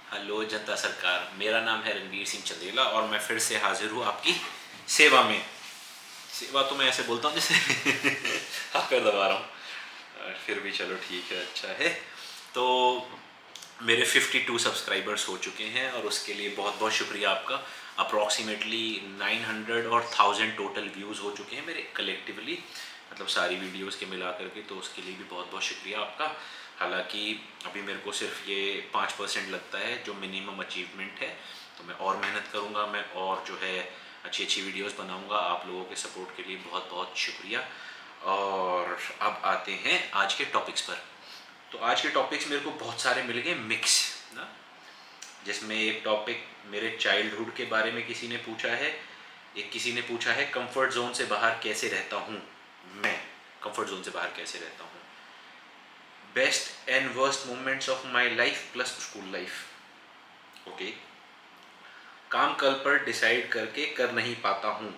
Hello जनता सरकार, मेरा नाम है रणवीर सिंह चंदेला और मैं फिर से हाजिर हूँ आपकी सेवा में। सेवा तो मैं ऐसे बोलता हूँ जैसे हाथ पैर दबा रहा हूँ, फिर भी चलो ठीक है, अच्छा है। तो मेरे 52 सब्सक्राइबर्स हो चुके हैं और उसके लिए बहुत बहुत शुक्रिया आपका। अप्रॉक्सीमेटली 900 और 1000 टोटल व्यूज़ हो चुके हैं मेरे कलेक्टिवली, मतलब सारी वीडियोस के मिला करके, तो उसके लिए भी बहुत बहुत शुक्रिया आपका। हालांकि अभी मेरे को सिर्फ ये 5% लगता है जो मिनिमम अचीवमेंट है, तो मैं और मेहनत करूँगा, मैं और जो है अच्छी अच्छी वीडियोस बनाऊँगा। आप लोगों के सपोर्ट के लिए बहुत बहुत शुक्रिया। और अब आते हैं आज के टॉपिक्स पर। तो आज के टॉपिक्स मेरे को बहुत सारे मिल गए मिक्स ना, जिसमें एक टॉपिक मेरे चाइल्डहुड के बारे में किसी ने पूछा है, एक किसी ने पूछा है कंफर्ट जोन से बाहर कैसे रहता हूँ मैं, कंफर्ट जोन से बाहर कैसे रहता हूँ, best and worst moments of my life plus school life. Okay, काम कल पर डिसाइड करके कर नहीं पाता हूँ।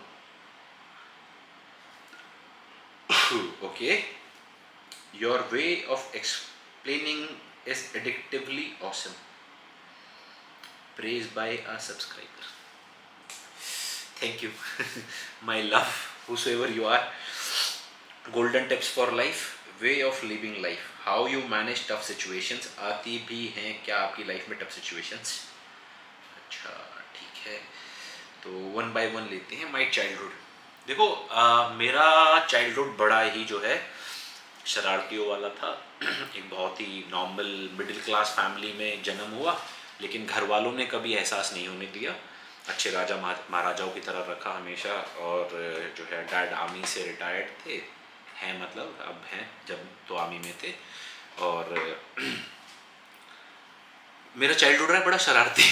Okay, your way of explaining is addictively awesome, praised by a subscriber. Thank you. My love, whosoever you are. Golden tips for life, way of living life, how you manage tough situations। आती भी हैं क्या आपकी life में tough situations? अच्छा, ठीक है, तो वन बाय वन लेते हैं। माई चाइल्डहुड, देखो मेरा चाइल्डहुड बड़ा ही जो है शरारतियों वाला था। एक बहुत ही नॉर्मल मिडिल क्लास फैमिली में जन्म हुआ, लेकिन घर वालों ने कभी एहसास नहीं होने दिया। अच्छे राजा महाराजाओं की तरह रखा हमेशा। और जो है डैड आर्मी से रिटायर्ड थे, हैं मतलब अब हैं, जब तो आर्मी में थे। और मेरा चाइल्डहुड रहा बड़ा शरारती।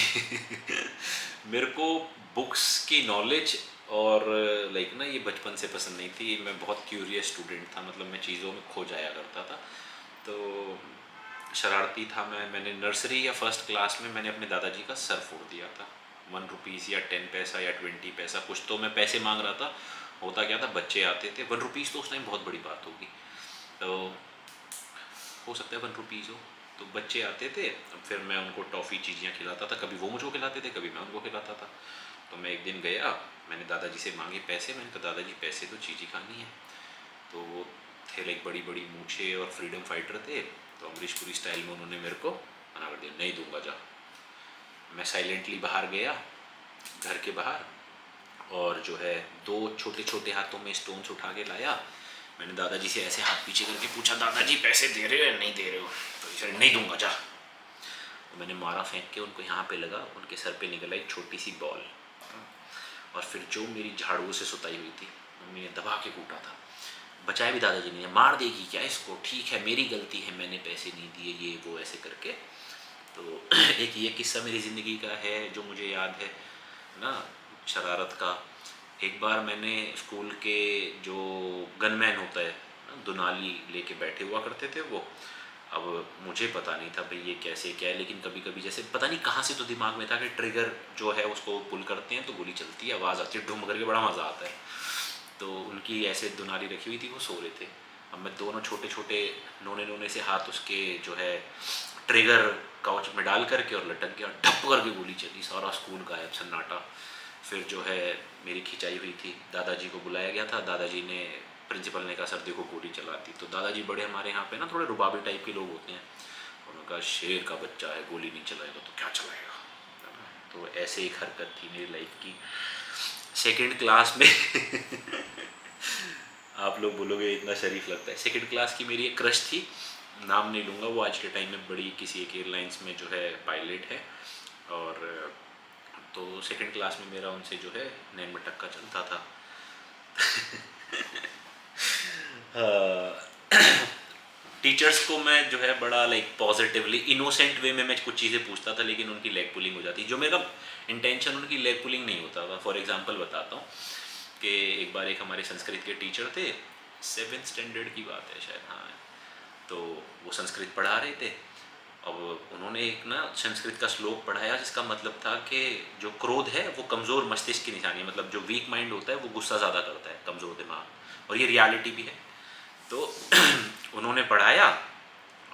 मेरे को बुक्स की नॉलेज और लाइक ना ये बचपन से पसंद नहीं थी। मैं बहुत क्यूरियस स्टूडेंट था, मतलब मैं चीज़ों में खो जाया करता था, तो शरारती था मैं। मैंने नर्सरी या फर्स्ट क्लास में मैंने अपने दादाजी का सर फोड़ दिया था। 1 रुपीज़ या 10 पैसा या 20 पैसा कुछ, तो मैं पैसे मांग रहा था। होता क्या था, बच्चे आते थे, 1 रुपीज़ तो उस टाइम बहुत बड़ी बात होगी, तो हो सकता है 1 रुपीज़ हो, तो बच्चे आते थे। अब फिर मैं उनको टॉफ़ी चीज़ियाँ खिलाता था, कभी वो मुझको खिलाते थे, कभी मैं उनको खिलाता था। तो मैं एक दिन गया, मैंने दादाजी से मांगे पैसे। मैंने कहा दादाजी पैसे तो चीज़ी खानी है। तो वो थे लाइक बड़ी बड़ी मूछे और फ्रीडम फाइटर थे, तो अमरीश पुरी स्टाइल में उन्होंने मेरे को मना कर दिया, नहीं दूंगा जा। मैं साइलेंटली बाहर गया, घर के बाहर, और जो है दो छोटे छोटे हाथों में स्टोन्स उठा के लाया। मैंने दादाजी से ऐसे हाथ पीछे करके पूछा, दादाजी पैसे दे रहे हो या नहीं दे रहे हो? तो इसे नहीं दूंगा जा। तो मैंने मारा फेंक के, उनको यहाँ पे लगा, उनके सर पे निकला एक छोटी सी बॉल। और फिर जो मेरी झाड़ू से सुताई हुई थी, मम्मी ने दबा के कूटा था। बचाया भी दादाजी ने, मार देगी क्या इसको, ठीक है मेरी गलती है, मैंने पैसे नहीं दिए, ये वो ऐसे करके। तो एक ये किस्सा मेरी ज़िंदगी का है जो मुझे याद है ना, शरारत का। एक बार मैंने स्कूल के जो गनमैन होता है ना, दुनाली लेके बैठे हुआ करते थे वो। अब मुझे पता नहीं था भाई ये कैसे क्या है, लेकिन कभी कभी जैसे पता नहीं कहाँ से तो दिमाग में था कि ट्रिगर जो है उसको पुल करते हैं तो गोली चलती है, आवाज़ आती है ढूम करके, बड़ा मज़ा आता है। तो उनकी ऐसे दुनाली रखी हुई थी, वो सो रहे थे। अब मैं दोनों छोटे छोटे नोने नोने से हाथ उसके जो है ट्रिगर काउच में डाल करके और लटक गया, ढप करके गोली चली, सारा स्कूल गायब, सन्नाटा। फिर जो है मेरी खिंचाई हुई थी, दादाजी को बुलाया गया था। दादाजी ने, प्रिंसिपल ने कहा सर देखो गोली चलाती। तो दादाजी बड़े हमारे यहाँ पे ना थोड़े रुबाबी टाइप के लोग होते हैं, उन्होंने कहा शेर का बच्चा है, गोली नहीं चलाएगा तो क्या चलाएगा। तो ऐसे एक हरकत थी मेरी लाइफ की सेकंड क्लास में। आप लोग बोलोगे इतना शरीफ लगता है। सेकंड क्लास की मेरी एक क्रश थी, नाम नहीं लूँगा, वो आज के टाइम में बड़ी किसी एक एयरलाइंस में जो है पायलट है। और तो सेकंड क्लास में मेरा उनसे जो है नैन मटक्का चलता था। टीचर्स को मैं जो है बड़ा लाइक पॉजिटिवली इनोसेंट वे में मैं कुछ चीज़ें पूछता था, लेकिन उनकी लेग पुलिंग हो जाती, जो मेरा इंटेंशन उनकी लेग पुलिंग नहीं होता था। फॉर एग्जांपल बताता हूँ कि एक बार एक हमारे संस्कृत के टीचर थे, 7th स्टैंडर्ड की बात है शायद, हाँ। तो वो संस्कृत पढ़ा रहे थे। अब उन्होंने एक ना संस्कृत का श्लोक पढ़ाया जिसका मतलब था कि जो क्रोध है वो कमज़ोर मस्तिष्क की निशानी है, मतलब जो वीक माइंड होता है वो गुस्सा ज़्यादा करता है, कमज़ोर दिमाग, और ये रियलिटी भी है। तो उन्होंने पढ़ाया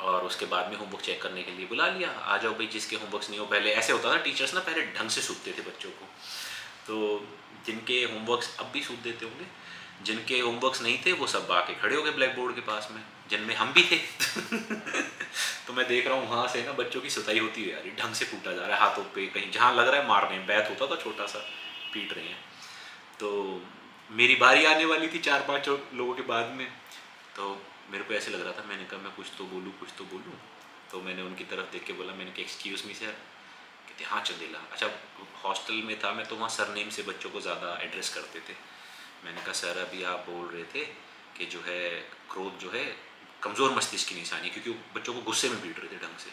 और उसके बाद में होमवर्क चेक करने के लिए बुला लिया, आ जाओ भाई जिसके होमवर्क्स नहीं हो। पहले ऐसे होता था टीचर्स ना पहले ढंग से सूखते थे बच्चों को, तो जिनके होमवर्क्स अब भी सूख देते होंगे, जिनके होमवर्क्स नहीं थे वो सब आके खड़े हो गए ब्लैक बोर्ड के पास में, जिनमें हम भी थे। तो मैं देख रहा हूँ वहाँ से ना बच्चों की सुताई होती है यार, ढंग से कूटा जा रहा है हाथों पे, कहीं जहाँ लग रहा है मार रहे हैं, बैत होता था छोटा सा, पीट रहे हैं। तो मेरी बारी आने वाली थी 4-5 लोगों के बाद में, तो मेरे को ऐसे लग रहा था, मैंने कहा मैं कुछ तो बोलूँ कुछ तो बोलूँ। तो मैंने उनकी तरफ देख के बोला, मैंने कहा एक्सक्यूज़ मी सर। कहते हाँ चंदेला। अच्छा, हॉस्टल में था मैं तो वहाँ सरनेम से बच्चों को ज़्यादा एड्रेस करते थे। मैंने कहा सर अभी आप बोल रहे थे कि जो है क्रोध जो है कमज़ोर मस्तिष्क की निशानी है, क्योंकि वो बच्चों को गुस्से में पीट रहे थे ढंग से।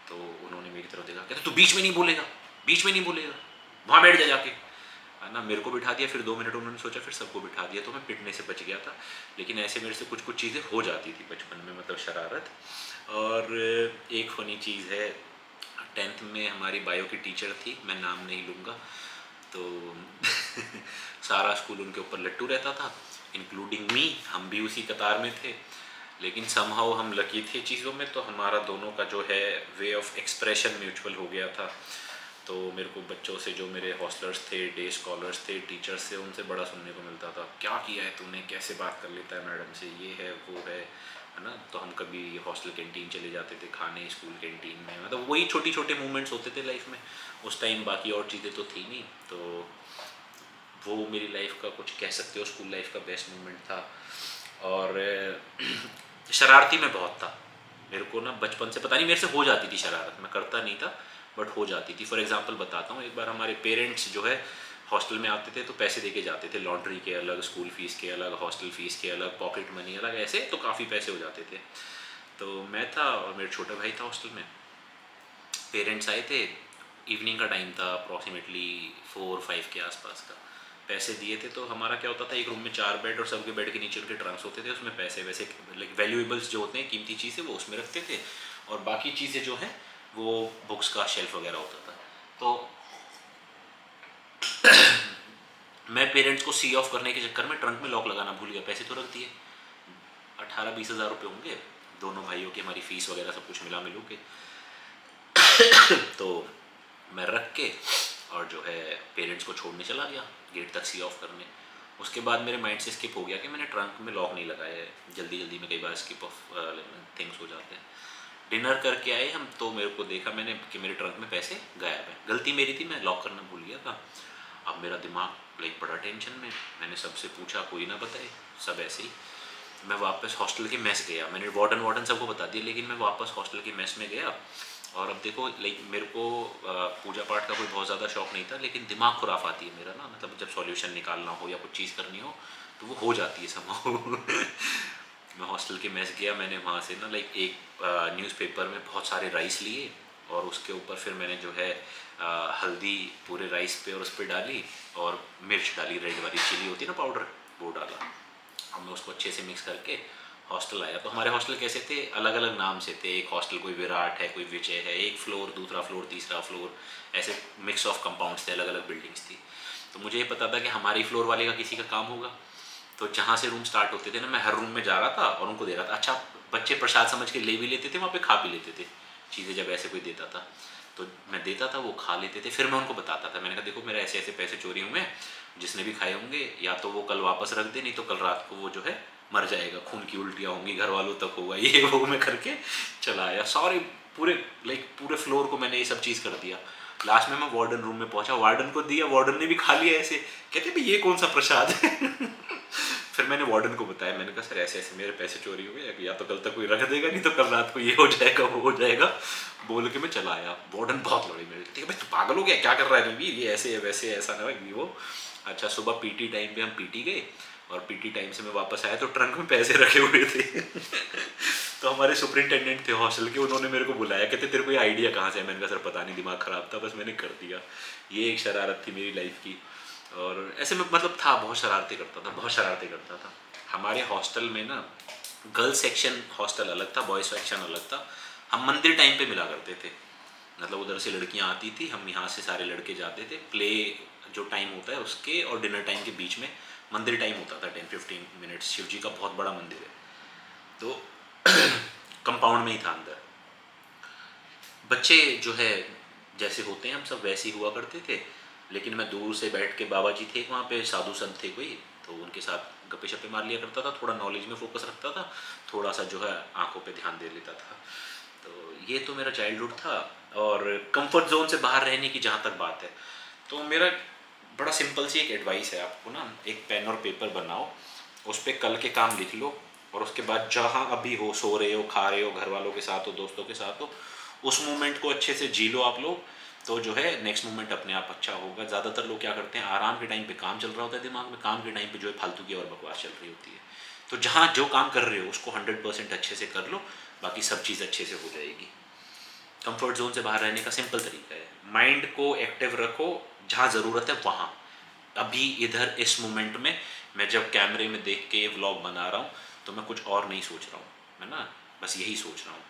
तो उन्होंने मेरी तरफ देखा, कहते तू बीच में नहीं बोलेगा, बीच में नहीं बोलेगा, वहाँ बैठ जा जाके, है ना। मेरे को बिठा दिया, फिर 2 मिनट उन्होंने सोचा, फिर सबको बिठा दिया, तो मैं पिटने से बच गया था। लेकिन ऐसे मेरे से कुछ कुछ चीज़ें हो जाती थी बचपन में, मतलब शरारत। और एक फ़नी चीज़ है, 10th में हमारी बायो की टीचर थी, मैं नाम नहीं लूँगा, तो सारा स्कूल उनके ऊपर लट्टू रहता था, इंक्लूडिंग मी, हम भी उसी कतार में थे। लेकिन समहाउ हम लकी थे चीज़ों में, तो हमारा दोनों का जो है वे ऑफ एक्सप्रेशन म्यूचुअल हो गया था। तो मेरे को बच्चों से, जो मेरे हॉस्टलर्स थे, डे स्कॉलर्स थे, टीचर्स से, उनसे बड़ा सुनने को मिलता था, क्या किया है तूने, कैसे बात कर लेता है मैडम से, ये है वो है ना। तो हम कभी हॉस्टल कैंटीन चले जाते थे खाने, स्कूल कैंटीन में, मतलब वही छोटी छोटे मूवमेंट्स होते थे लाइफ में उस टाइम, बाकी और चीज़ें तो थी नहीं। तो वो मेरी लाइफ का, कुछ कह सकते हो स्कूल लाइफ का बेस्ट मोमेंट था। और शरारती मैं बहुत था, मेरे को ना बचपन से पता नहीं मेरे से हो जाती थी शरारत, मैं करता नहीं था बट हो जाती थी। फॉर एग्जांपल बताता हूँ, एक बार हमारे पेरेंट्स जो है हॉस्टल में आते थे तो पैसे दे के जाते थे, लॉन्ड्री के अलग, स्कूल फीस के अलग, हॉस्टल फीस के अलग, पॉकेट मनी अलग, ऐसे तो काफ़ी पैसे हो जाते थे। तो मैं था और मेरा छोटा भाई था हॉस्टल में, पेरेंट्स आए थे, इवनिंग का टाइम था, अप्रॉक्सीमेटली 4-5 के आसपास का। पैसे दिए थे, तो हमारा क्या होता था, एक रूम में 4 बेड और सबके बेड के नीचे उनके ट्रंक्स होते थे, उसमें पैसे वैसे लाइक वैल्यूएबल्स जो होते हैं, कीमती चीज़ें, वो उसमें रखते थे, और बाकी चीज़ें जो हैं वो बुक्स का शेल्फ वगैरह होता था। तो मैं पेरेंट्स को सी ऑफ करने के चक्कर में ट्रंक में लॉक लगाना भूल गया, पैसे तो रख दिए, 18-20 हज़ार रुपये होंगे, दोनों भाइयों की हमारी फ़ीस वगैरह सब कुछ मिला मिलू के। तो मैं रख के और जो है पेरेंट्स को छोड़ने चला गया, गेट तक सी ऑफ करने। उसके बाद मेरे माइंड से स्किप हो गया कि मैंने ट्रंक में लॉक नहीं लगाया है, जल्दी जल्दी में कई बार स्किप ऑफ थिंग्स हो जाते हैं। डिनर करके आए हम, तो मेरे को देखा मैंने कि मेरे ट्रंक में पैसे गायब हैं, गलती मेरी थी, मैं लॉक करना भूल गया था। अब मेरा दिमाग लाइक बड़ा टेंशन में, मैंने सबसे पूछा, कोई ना बताए, सब ऐसे ही। मैं वापस हॉस्टल के मेस गया, मैंने वार्डन सबको बता दिया, लेकिन मैं वापस हॉस्टल के मेस में गया। और अब देखो लाइक मेरे को पूजा पाठ का कोई बहुत ज़्यादा शौक नहीं था, लेकिन दिमाग खुराफाती है मेरा ना, मतलब जब सॉल्यूशन निकालना हो या कुछ चीज़ करनी हो तो वो हो जाती है समहाउ। मैं हॉस्टल के मेस गया, मैंने वहाँ से ना लाइक एक न्यूज़पेपर में बहुत सारे राइस लिए, और उसके ऊपर फिर मैंने जो है हल्दी पूरे राइस पे और उस पर डाली, और मिर्च डाली, रेड वाली चिली होती है ना पाउडर, वो डाला। और मैं उसको अच्छे से मिक्स करके हॉस्टल आया। तो हमारे हॉस्टल कैसे थे, अलग अलग नाम से थे, एक हॉस्टल कोई विराट है, कोई विजय है, एक फ्लोर, दूसरा फ्लोर, तीसरा फ्लोर, ऐसे मिक्स ऑफ कंपाउंड्स थे, अलग अलग बिल्डिंग्स थी। तो मुझे ये पता था कि हमारी फ्लोर वाले का किसी का काम होगा, तो जहाँ से रूम स्टार्ट होते थे ना, मैं हर रूम में जा रहा था और उनको दे रहा था। अच्छा, बच्चे प्रसाद समझ के ले भी लेते थे, वहाँ पे खा भी लेते थे चीज़ें, जब ऐसे कोई देता था तो मैं देता था, वो खा लेते थे, फिर मैं उनको बताता था, मैंने कहा देखो मेरे ऐसे ऐसे पैसे चोरी हुए हैं, जिसने भी खाए होंगे या तो वो कल वापस रख दे, नहीं तो कल रात को वो जो है मर जाएगा, खून की उल्टियाँ होंगी, घर वालों तक होगा, ये वो मैं करके चला आया। सॉरी, पूरे लाइक पूरे फ्लोर को मैंने ये सब चीज़ कर दिया। लास्ट में मैं वार्डन रूम में पहुंचा, वार्डन को दिया, वार्डन ने भी खा लिया ऐसे, कहते भाई ये कौन सा प्रसाद है। फिर मैंने वार्डन को बताया, मैंने कहा सर ऐसे ऐसे मेरे पैसे चोरी हो गए, या तो कल तक कोई रख देगा, नहीं तो कल रात को ये हो जाएगा वो हो जाएगा, बोल के मैं चला आया। वार्डन बहुत लड़ी मेरे, ठीक है भाई तू पागल हो गया, क्या कर रहा है रणवीर, ये ऐसे है वैसे ऐसा ना भाई वो। अच्छा, सुबह पीटी टाइम पे हम पीटी गए, और पीटी टाइम से मैं वापस आया तो ट्रंक में पैसे रखे हुए थे। तो हमारे सुपरिंटेंडेंट थे हॉस्टल के, उन्होंने मेरे को बुलाया, कहते तेरे को ये आइडिया कहाँ से है, मैंने कहा सर पता नहीं, दिमाग ख़राब था, बस मैंने कर दिया। ये एक शरारत थी मेरी लाइफ की। और ऐसे में मतलब था, बहुत शरारतें करता था, बहुत शरारतें करता था। हमारे हॉस्टल में ना गर्ल्स सेक्शन हॉस्टल अलग था, बॉयज़ सेक्शन अलग था। हम मंदिर टाइम पे मिला करते थे, मतलब उधर से लड़कियां आती थी, हम यहाँ से सारे लड़के जाते थे, प्ले जो टाइम होता है उसके और डिनर टाइम के बीच में मंदिर टाइम होता था, 10-15 मिनट्स, शिव जी का बहुत बड़ा मंदिर है। तो कंपाउंड में ही था अंदर। बच्चे जो है जैसे होते हैं हम सब वैसे ही हुआ करते थे, लेकिन मैं दूर से बैठ के, बाबा जी थे वहाँ पे, साधु संत थे कोई, तो उनके साथ गप्पे शप्पे मार लिया करता था, थोड़ा नॉलेज में फोकस रखता था, थोड़ा सा जो है आंखों पे ध्यान दे लेता था। तो ये तो मेरा चाइल्डहुड था। और कंफर्ट जोन से बाहर रहने की जहाँ तक बात है, तो मेरा बड़ा सिंपल सी एक एडवाइस है आपको ना, एक पेन और पेपर बनाओ, उस पर कल के काम लिख लो, और उसके बाद जहाँ अभी हो, सो रहे हो, खा रहे हो, घर वालों के साथ हो, दोस्तों के साथ हो, उस मोमेंट को अच्छे से जी लो आप लोग, तो जो है नेक्स्ट मोमेंट अपने आप अच्छा होगा। ज़्यादातर लोग क्या करते हैं, आराम के टाइम पे काम चल रहा होता है दिमाग में, काम के टाइम पे जो है फालतू की और बकवास चल रही होती है। तो जहाँ जो काम कर रहे हो उसको 100% अच्छे से कर लो, बाकी सब चीज़ अच्छे से हो जाएगी। कंफर्ट जोन से बाहर रहने का सिंपल तरीका है, माइंड को एक्टिव रखो, जहाँ ज़रूरत है वहाँ। अभी इधर इस मोमेंट में मैं जब कैमरे में देख के ये व्लॉग बना रहा हूँ, तो मैं कुछ और नहीं सोच रहा हूँ, है ना, बस यही सोच रहा हूँ।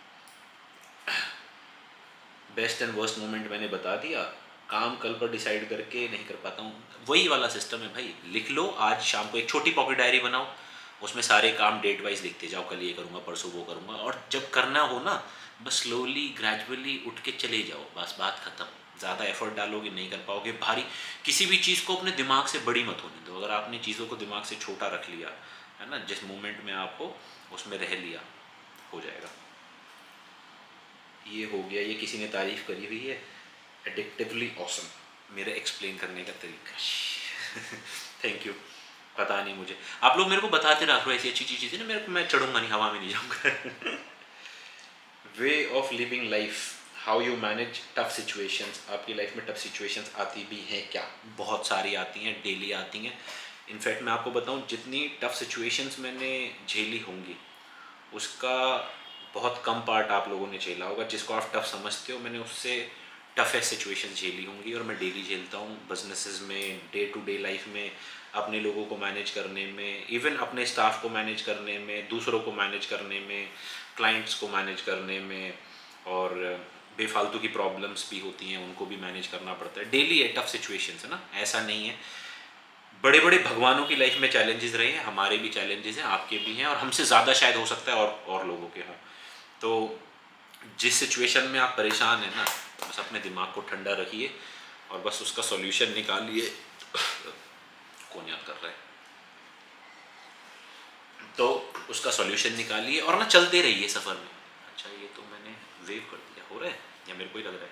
बेस्ट एंड वर्स्ट मोमेंट मैंने बता दिया, काम कल पर डिसाइड करके नहीं कर पाता हूँ, वही वाला सिस्टम है भाई, लिख लो, आज शाम को एक छोटी पॉकेट डायरी बनाओ, उसमें सारे काम डेट वाइज लिखते जाओ, कल ये करूँगा, परसों वो करूँगा, और जब करना हो ना, बस स्लोली ग्रेजुअली उठ के चले जाओ, बस बात खत्म। ज़्यादा एफर्ट डालोगे नहीं कर पाओगे, भारी किसी भी चीज़ को अपने दिमाग से बड़ी मत होने दो, अगर आपने चीज़ों को दिमाग से छोटा रख लिया है ना, जिस मोमेंट में आप हो उसमें रह लिया, हो जाएगा। ये हो गया, ये किसी ने तारीफ करी हुई है, एडिक्टिवली ऑसम, मेरा एक्सप्लेन करने का तरीका। Thank you. पता नहीं मुझे, आप लोग मेरे को बताते रहो ऐसी अच्छी चीज़ें ना, मेरे को, मैं चढ़ूंगा नहीं, हवा में नहीं जाऊंगा। Way of living life, how you manage tough situations. आपकी लाइफ में टफ सिचुएशंस आती भी हैं क्या? बहुत सारी आती हैं, डेली आती हैं। इनफैक्ट मैं आपको बताऊं, जितनी टफ सिचुएशंस मैंने झेली होंगी, उसका बहुत कम पार्ट आप लोगों ने झेला होगा। जिसको आप टफ समझते हो, मैंने उससे टफेस्ट सिचुएशन झेली होंगी, और मैं डेली झेलता हूँ, बिजनेसेस में, डे टू डे लाइफ में, अपने लोगों को मैनेज करने में, इवन अपने स्टाफ को मैनेज करने में, दूसरों को मैनेज करने में, क्लाइंट्स को मैनेज करने में, और बेफालतू की प्रॉब्लम्स भी होती हैं, उनको भी मैनेज करना पड़ता है। डेली है टफ सिचुएशंस, है ना, ऐसा नहीं है। बड़े बड़े भगवानों की लाइफ में चैलेंजेस रहे हैं, हमारे भी चैलेंजेस हैं, आपके भी हैं, और हमसे ज़्यादा शायद हो सकता है और लोगों के हों। तो जिस सिचुएशन में आप परेशान हैं ना, बस अपने दिमाग को ठंडा रखिए और बस उसका सॉल्यूशन निकालिए। कौन याद कर रहा है? तो उसका सॉल्यूशन निकालिए और ना चलते रहिए सफ़र में। अच्छा, ये तो मैंने वेव कर दिया, हो रहा है या मेरे को ही लग रहा है?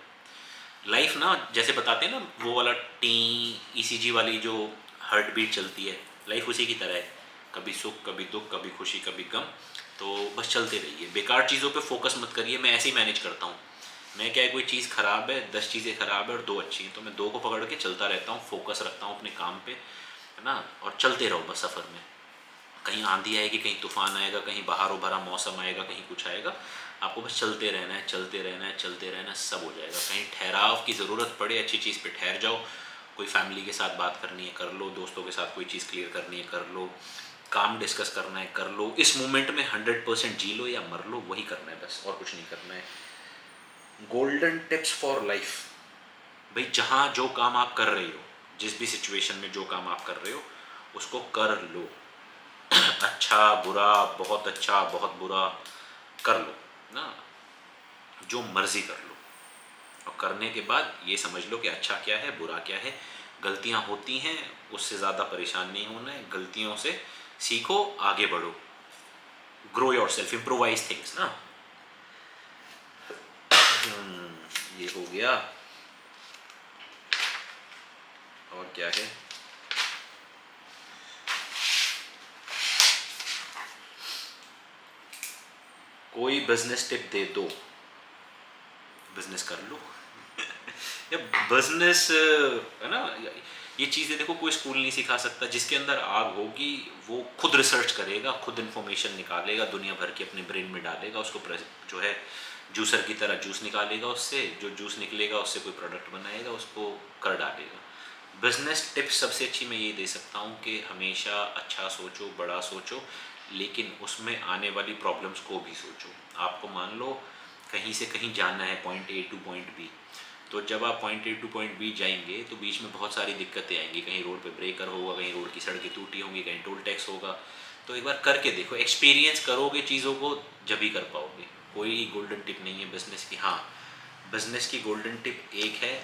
लाइफ ना, जैसे बताते हैं ना, वो वाला टी ईसीजी वाली जो हार्ट बीट चलती है, लाइफ उसी की तरह है, कभी सुख, कभी दुख, कभी खुशी, कभी गम। तो बस चलते रहिए, बेकार चीज़ों पे फोकस मत करिए। मैं ऐसे ही मैनेज करता हूँ। मैं क्या है, कोई चीज़ ख़राब है, 10 चीज़ें ख़राब है और 2 अच्छी हैं, तो मैं 2 को पकड़ के चलता रहता हूँ, फोकस रखता हूँ अपने काम पे, है ना, और चलते रहो बस सफ़र में। कहीं आंधी आएगी, कहीं तूफान आएगा, कहीं बहारों भरा मौसम आएगा, कहीं कुछ आएगा, आपको बस चलते रहना है, चलते रहना है, चलते रहना है, सब हो जाएगा। कहीं ठहराव की ज़रूरत पड़े, अच्छी चीज़ पे ठहर जाओ, कोई फैमिली के साथ बात करनी है कर लो, दोस्तों के साथ कोई चीज़ क्लियर करनी है कर लो, काम डिस्कस करना है कर लो, इस मोमेंट में 100% जी लो या मर लो, वही करना है बस, और कुछ नहीं करना है। गोल्डन टिप्स फॉर लाइफ, भाई जहाँ जो काम आप कर रहे हो, जिस भी सिचुएशन में जो काम आप कर रहे हो, उसको कर लो। अच्छा बुरा, बहुत अच्छा बहुत बुरा, कर लो ना, जो मर्जी कर लो। और करने के बाद ये समझ लो कि अच्छा क्या है, बुरा क्या है। गलतियाँ होती हैं, उससे ज़्यादा परेशान नहीं होना है, गलतियों से सीखो, आगे बढ़ो, grow your self, improvise things ना। ये हो गया। और क्या है, कोई बिजनेस टिप दे दो, बिजनेस कर लो। या बिजनेस, है ना, ये चीज़ें देखो, कोई स्कूल नहीं सिखा सकता। जिसके अंदर आग होगी वो खुद रिसर्च करेगा, खुद इन्फॉर्मेशन निकालेगा, दुनिया भर की अपने ब्रेन में डालेगा, उसको जो है जूसर की तरह जूस निकालेगा, उससे जो जूस निकलेगा उससे कोई प्रोडक्ट बनाएगा, उसको कर डालेगा। बिजनेस टिप्स सबसे अच्छी मैं ये दे सकता हूँ कि हमेशा अच्छा सोचो, बड़ा सोचो, लेकिन उसमें आने वाली प्रॉब्लम्स को भी सोचो। आपको मान लो कहीं से कहीं जाना है, point A to point B, तो जब आप point A to point B जाएंगे तो बीच में बहुत सारी दिक्कतें आएंगी। कहीं रोड पे ब्रेकर होगा, कहीं रोड की सड़कें टूटी होंगी, कहीं टोल टैक्स होगा। तो एक बार करके देखो, एक्सपीरियंस करोगे चीज़ों को, जब ही कर पाओगे। कोई गोल्डन टिप नहीं है बिजनेस की। हाँ, बिजनेस की गोल्डन टिप एक है,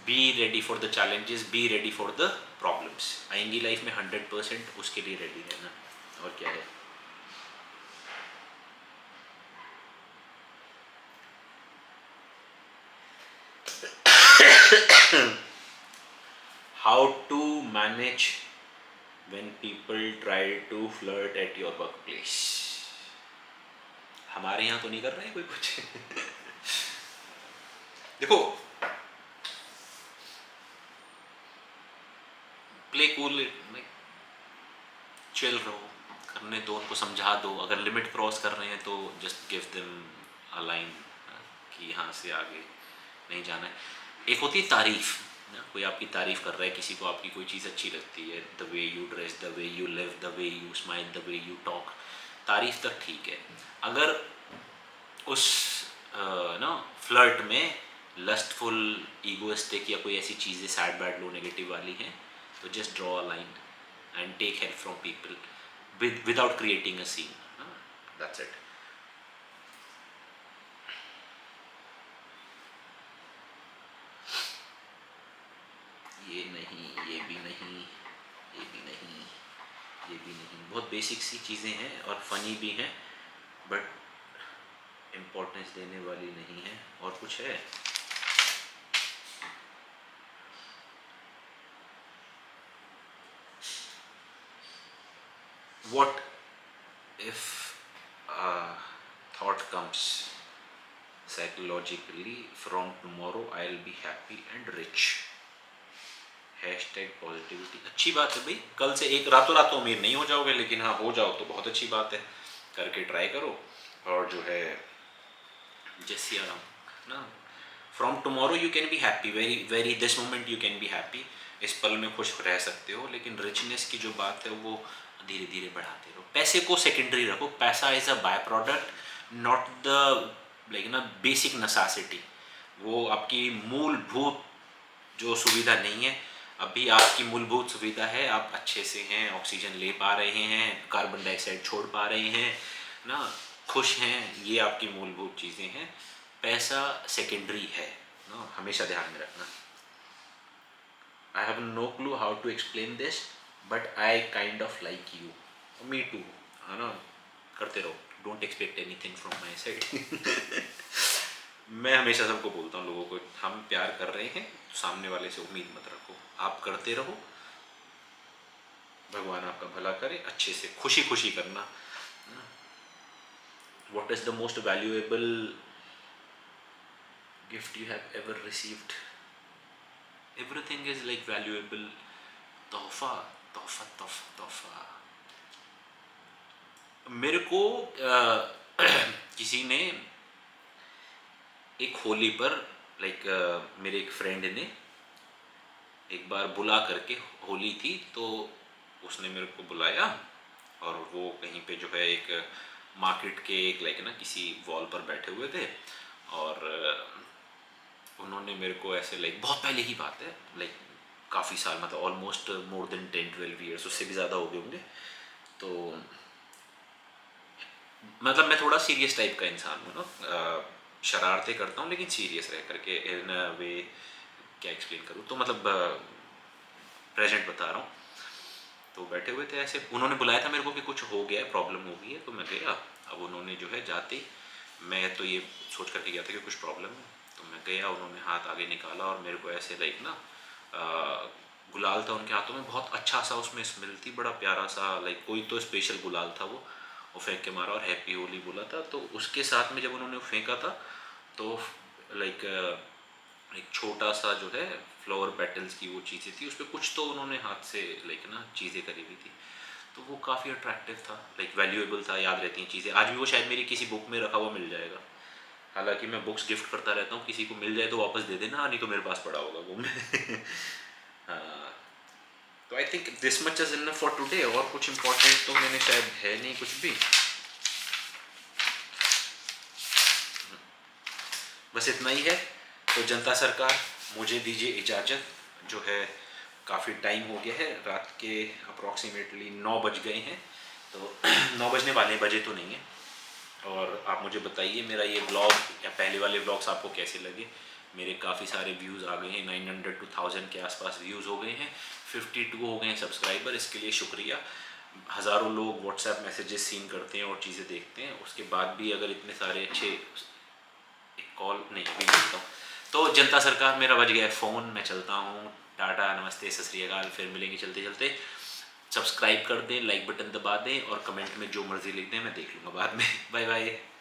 be ready for the challenges, be ready for the problems. आएंगी लाइफ में 100%, उसके लिए रेडी रहना। और क्या है? How to manage when people try to flirt at your workplace। हमारे यहाँ तो नहीं कर रहे हैं कोई कुछ। देखो, प्ले कूल, चिल रहो, करने दो, उनको समझा दो। अगर लिमिट क्रॉस कर रहे हैं तो just give them a line कि यहाँ से आगे नहीं जाना है। एक होती है तारीफ ना, कोई आपकी तारीफ कर रहा है, किसी को आपकी कोई चीज़ अच्छी लगती है, the way you dress, the way you live, the way you smile, the way you talk, तारीफ तक ठीक है। अगर उस ना फ्लर्ट में लस्टफुल, ईगोइस्टिक या कोई ऐसी चीज़ें सैड, बैड, लो, नेगेटिव वाली हैं, तो just draw a line and take help from people without creating a scene. That's it. ये नहीं, ये भी नहीं, ये भी नहीं, ये भी नहीं। बहुत बेसिक सी चीज़ें हैं और फनी भी हैं, बट इम्पोर्टेंस देने वाली नहीं है। और कुछ है? What if a thought comes psychologically, from tomorrow I'll be happy and rich। Hashtag positivity. अच्छी बात है भाई, कल से एक रातों रात तो अमीर नहीं हो जाओगे, लेकिन हाँ हो जाओ तो बहुत अच्छी बात है। करके ट्राई करो। और जो है जैसे ना, from tomorrow you can be happy, very very this moment you can be happy, इस पल में खुश रह सकते हो, लेकिन रिचनेस की जो बात है वो धीरे धीरे बढ़ाते रहो। पैसे को सेकेंडरी रखो, पैसा is a by product, not the like ना बेसिक नेसेसिटी। वो आपकी मूलभूत जो सुविधा नहीं है। अभी आपकी मूलभूत सुविधा है, आप अच्छे से हैं, ऑक्सीजन ले पा रहे हैं, कार्बन डाइऑक्साइड छोड़ पा रहे हैं ना, खुश हैं, ये आपकी मूलभूत चीज़ें हैं। पैसा सेकेंडरी है ना, हमेशा ध्यान में रखना। I have no clue how to explain this, but I kind of like you, me too, है ना। करते रहो, don't expect anything from my side. मैं हमेशा सबको बोलता हूँ, लोगों को, हम प्यार कर रहे हैं तो सामने वाले से उम्मीद मत रखो, आप करते रहो, भगवान आपका भला करे, अच्छे से खुशी खुशी करना। What is the most valuable gift you have ever received? Everything is like valuable। तोहफा, तोहफा, तोहफा, तोहफा। मेरे को किसी ने एक होली पर मेरे एक फ्रेंड ने एक बार बुला करके, होली थी तो उसने मेरे को बुलाया, और वो कहीं पे जो है एक मार्केट के एक ना किसी वॉल पर बैठे हुए थे, और उन्होंने मेरे को ऐसे बहुत पहले की बात है, काफ़ी साल, मतलब ऑलमोस्ट मोर देन 10-12 ईयर्स, उससे भी ज़्यादा हो गए होंगे। तो मतलब मैं थोड़ा सीरियस टाइप का इंसान हूँ ना, शरारतें करता हूँ लेकिन सीरियस रह करके, इन वे क्या एक्सप्लेन करूँ, तो मतलब प्रेजेंट बता रहा हूँ। तो बैठे हुए थे ऐसे, उन्होंने बुलाया था मेरे को कि कुछ हो गया है, प्रॉब्लम हो गई है, तो मैं गया। अब उन्होंने जो है जाते, मैं तो ये सोच करके गया था कि कुछ प्रॉब्लम है, तो मैं गया, उन्होंने हाथ आगे निकाला और मेरे को ऐसे गुलाल था उनके हाथों में, बहुत अच्छा सा उसमें स्मेल थी, बड़ा प्यारा सा, कोई तो स्पेशल गुलाल था वो फेंक के मारा और हैप्पी होली बोला था। तो उसके साथ में जब उन्होंने फेंका था तो लाइक एक छोटा सा जो है फ्लावर पेटल्स की वो चीज़ें थी, उस पर कुछ तो उन्होंने हाथ से चीज़ें करी हुई थी, तो वो काफ़ी अट्रैक्टिव था, वैल्यूएबल था, याद रहती हैं चीज़ें। आज भी वो शायद मेरी किसी बुक में रखा हुआ मिल जाएगा, हालांकि मैं बुक्स गिफ्ट करता रहता हूँ, किसी को मिल जाए तो वापस दे देना, नहीं तो मेरे पास पड़ा होगा वो में। हाँ, तो I think this much is enough for today, और कुछ इंपॉर्टेंट तो मैंने शायद है नहीं कुछ भी, बस इतना ही है। तो जनता सरकार, मुझे दीजिए इजाज़त, जो है काफ़ी टाइम हो गया है, रात के अप्रॉक्सीमेटली 9 बज गए हैं, तो 9 बजने वाले, बजे तो नहीं है, और आप मुझे बताइए मेरा ये ब्लॉग या पहले वाले ब्लॉग्स आपको कैसे लगे। मेरे काफ़ी सारे व्यूज़ आ गए हैं, 900 to 1000 के आसपास व्यूज़ हो गए हैं, 52 हो गए हैं सब्सक्राइबर, इसके लिए शुक्रिया। हज़ारों लोग व्हाट्सएप मैसेजेस सीन करते हैं और चीज़ें देखते हैं, उसके बाद भी अगर इतने सारे अच्छे, एक कॉल नहीं अभी मिलता हूँ। तो जनता सरकार मेरा बज गया फ़ोन, मैं चलता हूँ। टाटा, नमस्ते, सत श्री अकाल, फिर मिलेंगे चलते चलते। सब्सक्राइब कर दें, लाइक बटन दबा दें और कमेंट में जो मर्ज़ी लिख दें, मैं देख लूँगा बाद में। Bye bye.